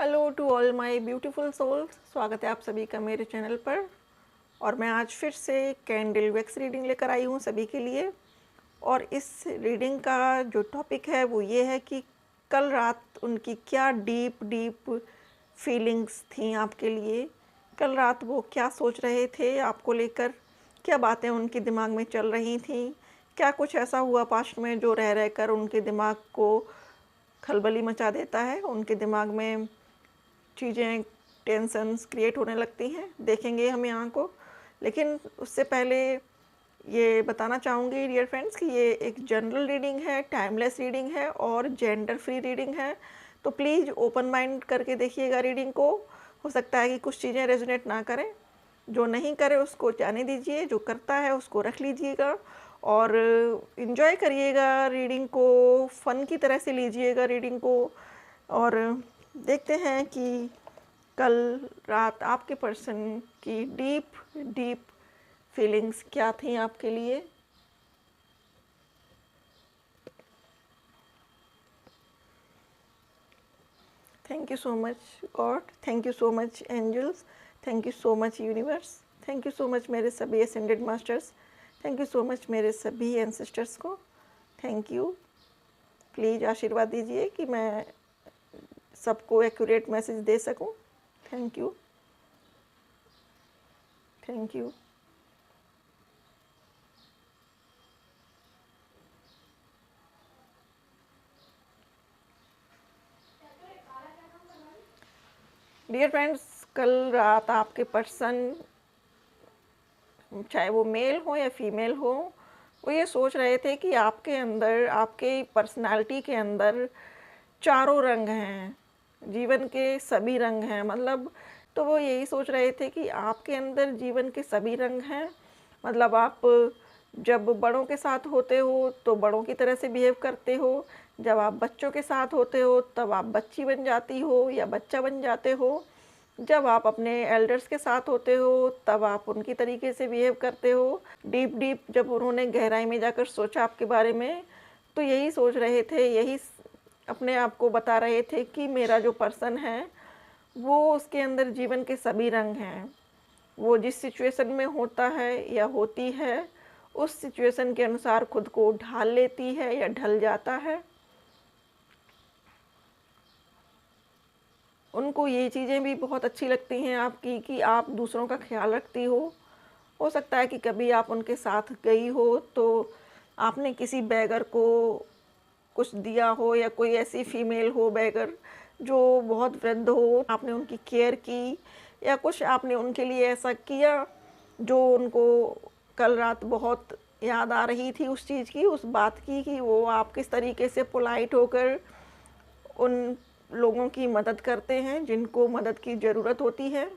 Hello to all my beautiful souls. स्वागत है आप सभी का मेरे चैनल पर। और मैं आज फिर से कैंडल वैक्स रीडिंग लेकर आई हूँ सभी के लिए। और इस रीडिंग का जो टॉपिक है वो ये है कि कल रात उनकी क्या डीप डीप फीलिंग्स थी आपके लिए। कल रात वो क्या सोच रहे थे आपको लेकर, क्या बातें उनके दिमाग में चल रही थी, क्या कुछ ऐसा हुआ पास्ट में जो रह रह कर उनके दिमाग को खलबली मचा देता है। उनके दिमाग में चीज़ें, टेंशन्स क्रिएट होने लगती हैं। देखेंगे हम यहाँ को, लेकिन उससे पहले ये बताना चाहूँगी डियर फ्रेंड्स कि ये एक जनरल रीडिंग है, टाइमलेस रीडिंग है और जेंडर फ्री रीडिंग है। तो प्लीज़ ओपन माइंड करके देखिएगा रीडिंग को। हो सकता है कि कुछ चीज़ें रेजोनेट ना करें, जो नहीं करे उसको जाने दीजिए, जो करता है उसको रख लीजिएगा और इन्जॉय करिएगा रीडिंग को, फ़न की तरह से लीजिएगा रीडिंग को। और देखते हैं कि कल रात आपके पर्सन की डीप डीप फीलिंग्स क्या थी आपके लिए। Thank you so much God, thank you so much angels, thank you so much universe, thank you so much मेरे सभी ascended masters, thank you so much मेरे सभी एंसेस्टर्स को। Thank you. प्लीज़ आशीर्वाद दीजिए कि मैं सबको एक्यूरेट मैसेज दे सकूं। Thank you, thank you. Dear friends, कल रात आपके पर्सन, चाहे वो मेल हो या फीमेल हो, वो ये सोच रहे थे कि आपके अंदर, आपके पर्सनालिटी के अंदर चारों रंग हैं, जीवन के सभी रंग हैं। मतलब तो वो यही सोच रहे थे कि आपके अंदर जीवन के सभी रंग हैं। मतलब आप जब बड़ों के साथ होते हो तो बड़ों की तरह से बिहेव करते हो, जब आप बच्चों के साथ होते हो तब आप बच्ची बन जाती हो या बच्चा बन जाते हो, जब आप अपने एल्डर्स के साथ होते हो तब आप उनकी तरीके से बिहेव करते हो। डीप डीप जब उन्होंने गहराई में जाकर सोचा आपके बारे में, तो यही सोच रहे थे, यही अपने आप को बता रहे थे कि मेरा जो पर्सन है वो, उसके अंदर जीवन के सभी रंग हैं। वो जिस सिचुएशन में होता है या होती है, उस सिचुएशन के अनुसार खुद को ढाल लेती है या ढल जाता है। उनको ये चीज़ें भी बहुत अच्छी लगती हैं आपकी कि आप दूसरों का ख्याल रखती हो। हो सकता है कि कभी आप उनके साथ गई हो तो आपने किसी बेगर को कुछ दिया हो, या कोई ऐसी फीमेल हो बेगर जो बहुत वृद्ध हो, आपने उनकी केयर की या कुछ आपने उनके लिए ऐसा किया जो उनको कल रात बहुत याद आ रही थी उस चीज़ की, उस बात की कि वो आप किस तरीके से पोलाइट होकर उन लोगों की मदद करते हैं जिनको मदद की ज़रूरत होती है।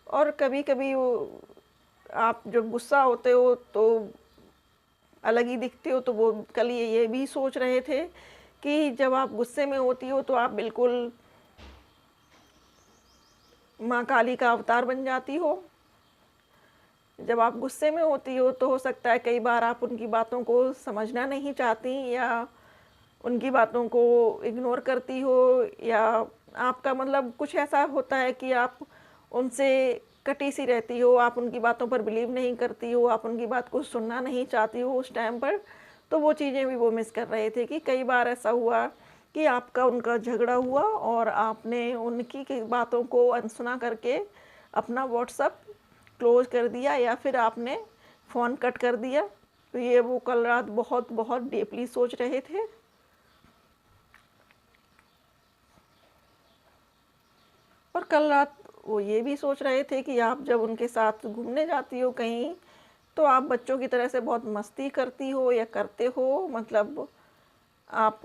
और कभी कभी वो, आप जब गुस्सा होते हो तो अलग ही दिखते हो। तो वो कल ये भी सोच रहे थे कि जब आप गुस्से में होती हो तो आप बिल्कुल माँ काली का अवतार बन जाती हो। जब आप गुस्से में होती हो तो हो सकता है कई बार आप उनकी बातों को समझना नहीं चाहती या उनकी बातों को इग्नोर करती हो, या आपका मतलब कुछ ऐसा होता है कि आप उनसे कटी सी रहती हो, आप उनकी बातों पर बिलीव नहीं करती हो, आप उनकी बात को सुनना नहीं चाहती हो उस टाइम पर। तो वो चीज़ें भी वो मिस कर रहे थे कि कई बार ऐसा हुआ कि आपका उनका झगड़ा हुआ और आपने उनकी की बातों को अनसुना करके अपना व्हाट्सअप क्लोज कर दिया या फिर आपने फ़ोन कट कर दिया। तो ये वो कल रात बहुत बहुत डीपली सोच रहे थे। और कल रात वो ये भी सोच रहे थे कि आप जब उनके साथ घूमने जाती हो कहीं, तो आप बच्चों की तरह से बहुत मस्ती करती हो या करते हो। मतलब आप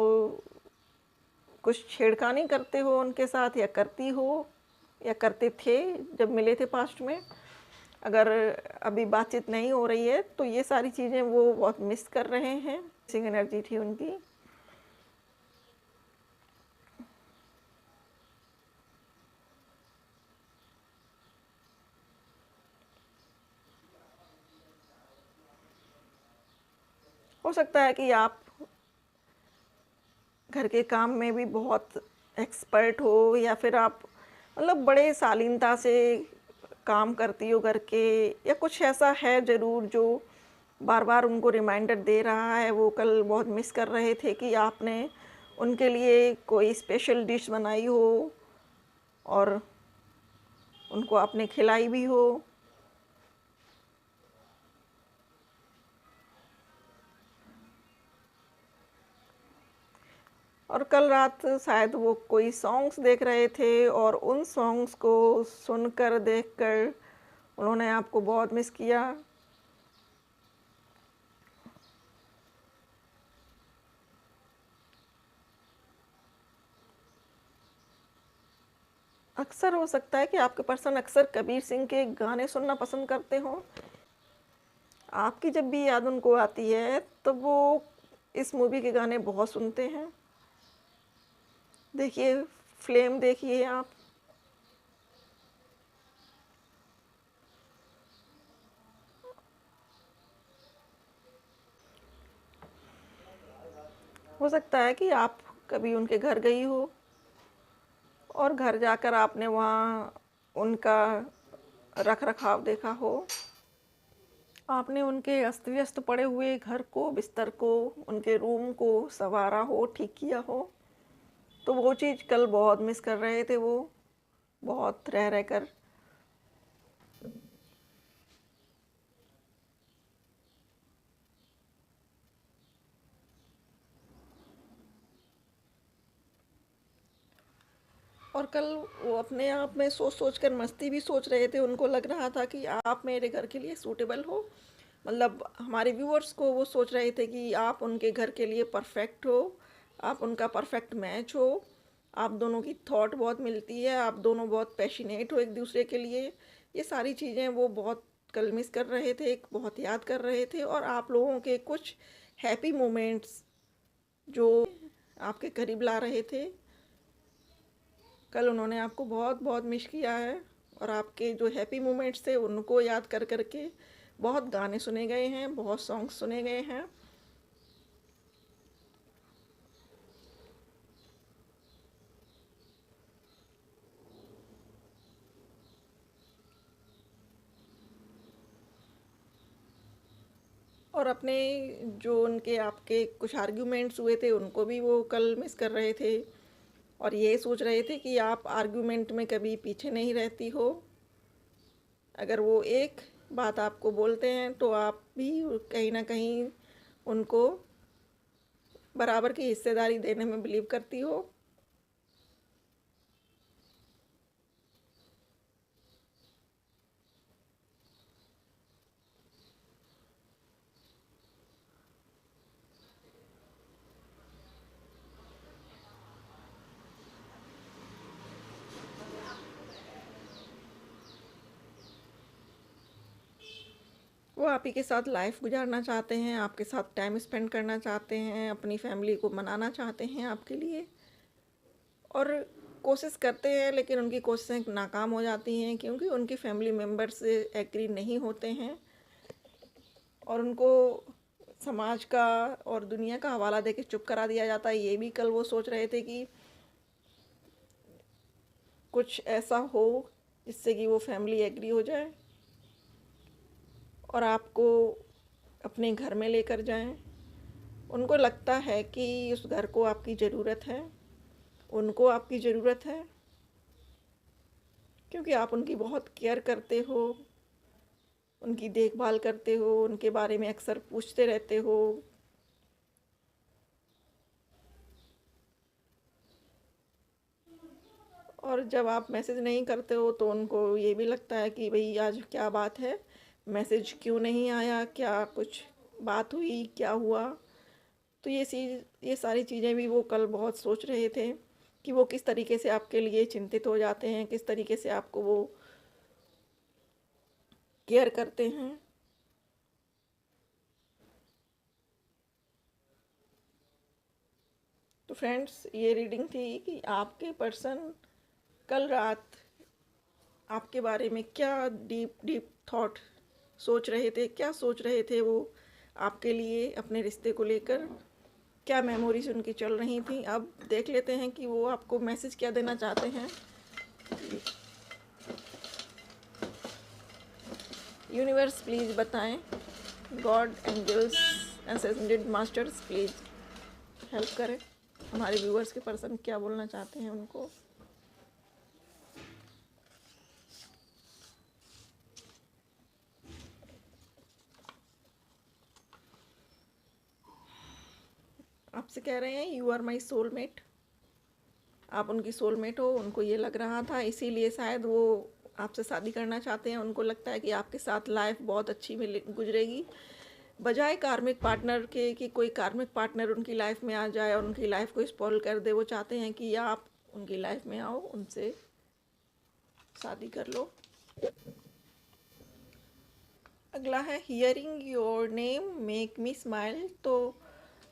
कुछ छेड़खानी करते हो उनके साथ या करती हो या करते थे जब मिले थे पास्ट में। अगर अभी बातचीत नहीं हो रही है तो ये सारी चीज़ें वो बहुत मिस कर रहे हैं। मिसिंग एनर्जी थी उनकी। हो सकता है कि आप घर के काम में भी बहुत एक्सपर्ट हो, या फिर आप मतलब बड़े शालीनता से काम करती हो घर के, या कुछ ऐसा है ज़रूर जो बार बार उनको रिमाइंडर दे रहा है। वो कल बहुत मिस कर रहे थे कि आपने उनके लिए कोई स्पेशल डिश बनाई हो और उनको आपने खिलाई भी हो। और कल रात शायद वो कोई सॉन्ग्स देख रहे थे, और उन सॉन्ग्स को सुनकर देखकर उन्होंने आपको बहुत मिस किया। अक्सर हो सकता है कि आपके पर्सन अक्सर कबीर सिंह के गाने सुनना पसंद करते हों। आपकी जब भी याद उनको आती है तो वो इस मूवी के गाने बहुत सुनते हैं। देखिए, फ्लेम देखिए आप। हो सकता है कि आप कभी उनके घर गई हो, और घर जाकर आपने वहाँ उनका रख रखाव देखा हो। आपने उनके अस्त व्यस्त पड़े हुए घर को, बिस्तर को, उनके रूम को संवारा हो, ठीक किया हो। तो वो चीज़ कल बहुत मिस कर रहे थे वो, बहुत रह रह कर। और कल वो अपने आप में सोच सोच कर मस्ती भी सोच रहे थे। उनको लग रहा था कि आप मेरे घर के लिए सूटेबल हो, मतलब हमारे व्यूअर्स को वो सोच रहे थे कि आप उनके घर के लिए परफेक्ट हो, आप उनका परफेक्ट मैच हो। आप दोनों की थॉट बहुत मिलती है, आप दोनों बहुत पैशनेट हो एक दूसरे के लिए। ये सारी चीज़ें वो बहुत कल मिस कर रहे थे, बहुत याद कर रहे थे। और आप लोगों के कुछ हैप्पी मोमेंट्स जो आपके करीब ला रहे थे, कल उन्होंने आपको बहुत बहुत मिस किया है। और आपके जो हैप्पी मोमेंट्स थे उनको याद कर कर के बहुत गाने सुने गए हैं, बहुत सॉन्ग्स सुने गए हैं। और अपने जो उनके आपके कुछ आर्ग्यूमेंट्स हुए थे उनको भी वो कल मिस कर रहे थे, और ये सोच रहे थे कि आप आर्ग्यूमेंट में कभी पीछे नहीं रहती हो। अगर वो एक बात आपको बोलते हैं तो आप भी कहीं ना कहीं उनको बराबर की हिस्सेदारी देने में बिलीव करती हो। वो आप ही के साथ लाइफ गुजारना चाहते हैं, आपके साथ टाइम स्पेंड करना चाहते हैं, अपनी फैमिली को मनाना चाहते हैं आपके लिए। और कोशिश करते हैं, लेकिन उनकी कोशिशें नाकाम हो जाती हैं क्योंकि उनकी फैमिली मेम्बर्स एग्री नहीं होते हैं। और उनको समाज का और दुनिया का हवाला देके चुप करा दिया जाता है। ये भी कल वो सोच रहे थे कि कुछ ऐसा हो जिससे कि वो फैमिली एग्री हो जाए और आपको अपने घर में लेकर जाएं। उनको लगता है कि उस घर को आपकी ज़रूरत है, उनको आपकी ज़रूरत है, क्योंकि आप उनकी बहुत केयर करते हो, उनकी देखभाल करते हो, उनके बारे में अक्सर पूछते रहते हो। और जब आप मैसेज नहीं करते हो तो उनको ये भी लगता है कि भाई आज क्या बात है, मैसेज क्यों नहीं आया, क्या कुछ बात हुई, क्या हुआ। तो ये सारी चीज़ें भी वो कल बहुत सोच रहे थे कि वो किस तरीके से आपके लिए चिंतित हो जाते हैं, किस तरीके से आपको वो केयर करते हैं। तो फ्रेंड्स, ये रीडिंग थी कि आपके पर्सन कल रात आपके बारे में क्या डीप डीप थॉट सोच रहे थे, क्या सोच रहे थे वो आपके लिए, अपने रिश्ते को लेकर। क्या मेमोरीज उनकी चल रही थी। अब देख लेते हैं कि वो आपको मैसेज क्या देना चाहते हैं। यूनिवर्स प्लीज़ बताएं, God, angels, ascended masters please help करें। हमारे व्यूअर्स के पर्सन क्या बोलना चाहते हैं उनको। आपसे कह रहे हैं यू आर माई सोलमेट। आप उनकी सोलमेट हो, उनको ये लग रहा था, इसीलिए शायद वो आपसे शादी करना चाहते हैं। उनको लगता है कि आपके साथ लाइफ बहुत अच्छी मिले गुजरेगी, बजाय कार्मिक पार्टनर के कि कोई कार्मिक पार्टनर उनकी लाइफ में आ जाए और उनकी लाइफ को स्पॉइल कर दे। वो चाहते हैं कि आप उनकी लाइफ में आओ, उनसे शादी कर लो। अगला है hearing your name make me smile. तो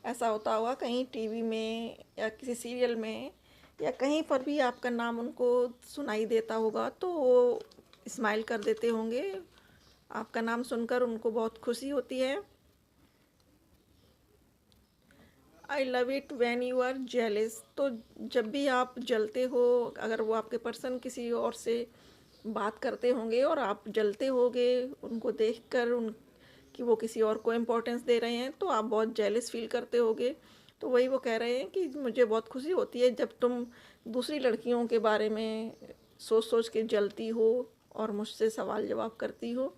ऐसा होता होगा कहीं टीवी में या किसी सीरियल में या कहीं पर भी आपका नाम उनको सुनाई देता होगा, तो वो स्माइल कर देते होंगे। आपका नाम सुनकर उनको बहुत खुशी होती है। I love it when you are jealous. तो जब भी आप जलते हो, अगर वो आपके पर्सन किसी और से बात करते होंगे और आप जलते होगे उनको देखकर, उन कि वो किसी और को इम्पोर्टेंस दे रहे हैं, तो आप बहुत जेलस फील करते होगे। तो वही वो कह रहे हैं कि मुझे बहुत खुशी होती है जब तुम दूसरी लड़कियों के बारे में सोच सोच के जलती हो और मुझसे सवाल जवाब करती हो।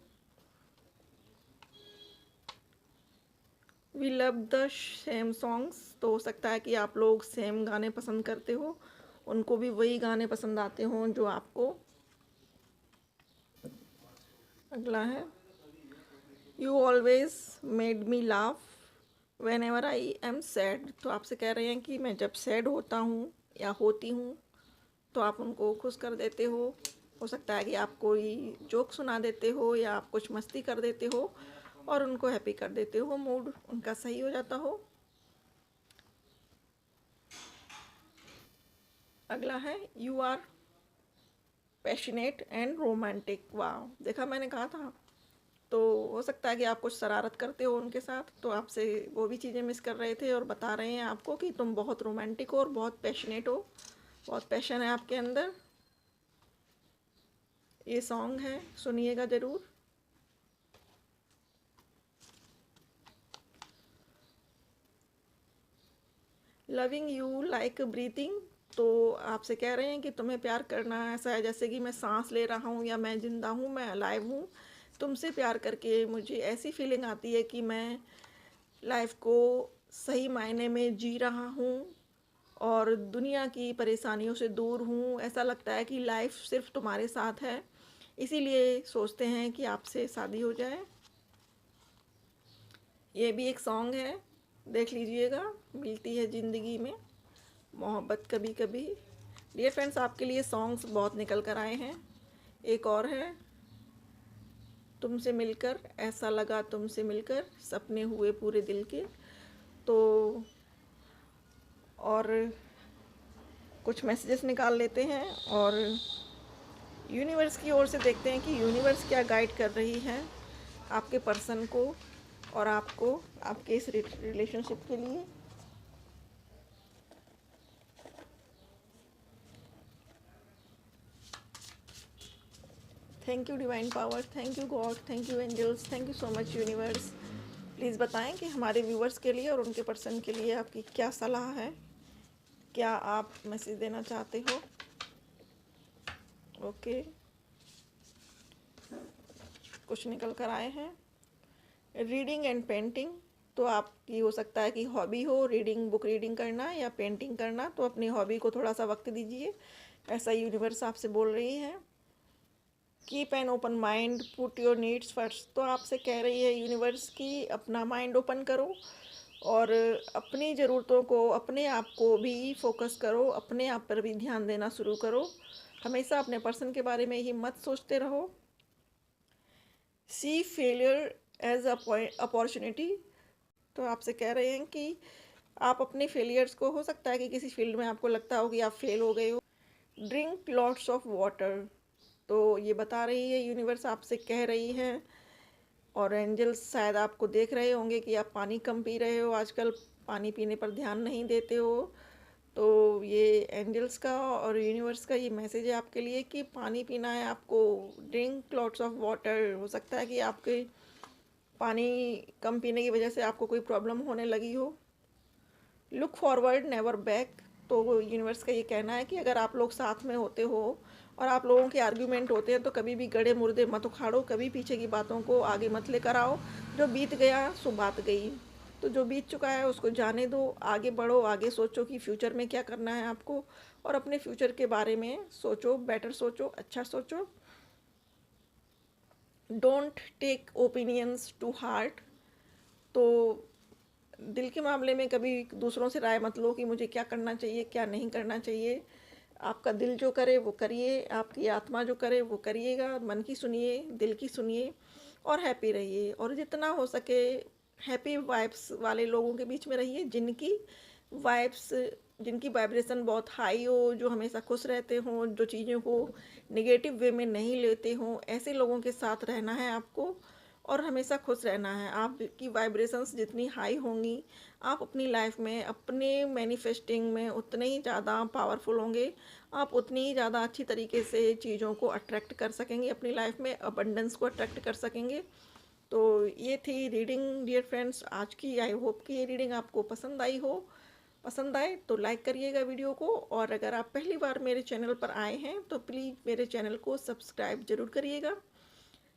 We love the same songs. तो हो सकता है कि आप लोग सेम गाने पसंद करते हो, उनको भी वही गाने पसंद आते हों जो आपको। अगला है you always made me laugh when ever I am sad. तो आपसे कह रहे हैं कि मैं जब सैड होता हूँ या होती हूँ तो आप उनको खुश कर देते हो सकता है कि आप कोई जोक सुना देते हो या आप कुछ मस्ती कर देते हो और उनको हैप्पी कर देते हो, मूड उनका सही हो जाता हो। अगला है you are passionate and romantic. वाह, देखा मैंने कहा था। तो हो सकता है कि आप कुछ शरारत करते हो उनके साथ, तो आपसे वो भी चीज़ें मिस कर रहे थे और बता रहे हैं आपको कि तुम बहुत रोमांटिक हो और बहुत पैशनेट हो, बहुत पैशन है आपके अंदर। ये सॉन्ग है, सुनिएगा ज़रूर। Loving you like breathing. तो आपसे कह रहे हैं कि तुम्हें प्यार करना ऐसा है जैसे कि मैं सांस ले रहा हूँ या मैं ज़िंदा हूँ, मैं अलाइव हूँ। तुमसे प्यार करके मुझे ऐसी फीलिंग आती है कि मैं लाइफ को सही मायने में जी रहा हूँ और दुनिया की परेशानियों से दूर हूँ। ऐसा लगता है कि लाइफ सिर्फ तुम्हारे साथ है, इसीलिए सोचते हैं कि आपसे शादी हो जाए। ये भी एक सॉन्ग है, देख लीजिएगा। मिलती है ज़िंदगी में मोहब्बत कभी कभी। डियर फ्रेंड्स, आपके लिए सॉन्ग्स बहुत निकल कर आए हैं। एक और है तुमसे मिलकर ऐसा लगा, तुमसे मिलकर सपने हुए पूरे दिल के। तो और कुछ मैसेजेस निकाल लेते हैं और यूनिवर्स की ओर से देखते हैं कि यूनिवर्स क्या गाइड कर रही है आपके पर्सन को और आपको, आपके इस रिलेशनशिप के लिए। Thank you divine power, thank you God, thank you angels, thank you so much universe. Please बताएं कि हमारे व्यूवर्स के लिए और उनके पर्सन के लिए आपकी क्या सलाह है, क्या आप मैसेज देना चाहते हो। ओके, कुछ निकल कर आए हैं रीडिंग एंड पेंटिंग। तो आपकी हो सकता है कि हॉबी हो रीडिंग, बुक रीडिंग करना या पेंटिंग करना, तो अपनी हॉबी को थोड़ा सा वक्त दीजिए, ऐसा यूनिवर्स आपसे बोल रही है। Keep an open mind, put your needs first. तो आपसे कह रही है यूनिवर्स की अपना माइंड ओपन करो और अपनी ज़रूरतों को, अपने आप को भी फोकस करो, अपने आप पर भी ध्यान देना शुरू करो। हमेशा अपने पर्सन के बारे में ही मत सोचते रहो। सी फेलियर एज अपॉर्चुनिटी। तो आपसे कह रहे हैं कि आप अपने फेलियर्स को, हो सकता है कि किसी फील्ड में आपको लगता हो कि आप फेल हो गए हो। Drink lots of water. तो ये बता रही है यूनिवर्स, आपसे कह रही है और एंजल्स शायद आपको देख रहे होंगे कि आप पानी कम पी रहे हो आजकल। पानी पीने पर ध्यान नहीं देते हो, तो ये एंजल्स का और यूनिवर्स का ये मैसेज है आपके लिए कि पानी पीना है आपको। Drink lots of water. हो सकता है कि आपके पानी कम पीने की वजह से आपको कोई प्रॉब्लम होने लगी हो। Look forward never back. तो यूनिवर्स का ये कहना है कि अगर आप लोग साथ में होते हो और आप लोगों के आर्ग्यूमेंट होते हैं तो कभी भी गड़े मुर्दे मत उखाड़ो, कभी पीछे की बातों को आगे मत लेकर आओ। जो बीत गया सो बात गई। तो जो बीत चुका है उसको जाने दो, आगे बढ़ो, आगे सोचो कि फ्यूचर में क्या करना है आपको, और अपने फ्यूचर के बारे में सोचो, बेटर सोचो, अच्छा सोचो। Don't take opinions to heart. तो दिल के मामले में कभी दूसरों से राय मत लो कि मुझे क्या करना चाहिए, क्या नहीं करना चाहिए। आपका दिल जो करे वो करिए, आपकी आत्मा जो करे वो करिएगा। मन की सुनिए, दिल की सुनिए और हैप्पी रहिए। और जितना हो सके हैप्पी वाइब्स वाले लोगों के बीच में रहिए, जिनकी वाइब्रेशन बहुत हाई हो, जो हमेशा खुश रहते हों, जो चीज़ों को नेगेटिव वे में नहीं लेते हों, ऐसे लोगों के साथ रहना है आपको और हमेशा खुश रहना है। आपकी वाइब्रेशंस जितनी हाई होंगी, आप अपनी लाइफ में, अपने मैनिफेस्टिंग में उतने ही ज़्यादा पावरफुल होंगे। आप उतनी ही ज़्यादा अच्छी तरीके से चीज़ों को अट्रैक्ट कर सकेंगे, अपनी लाइफ में अबंडेंस को अट्रैक्ट कर सकेंगे। तो ये थी रीडिंग डियर फ्रेंड्स आज की। आई होप कि ये रीडिंग आपको पसंद आए तो लाइक करिएगा वीडियो को। और अगर आप पहली बार मेरे चैनल पर आए हैं तो प्लीज़ मेरे चैनल को सब्सक्राइब ज़रूर करिएगा।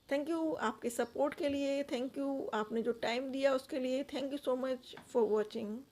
थैंक यू आपके सपोर्ट के लिए, थैंक यू आपने जो टाइम दिया उसके लिए, thank you so much for watching.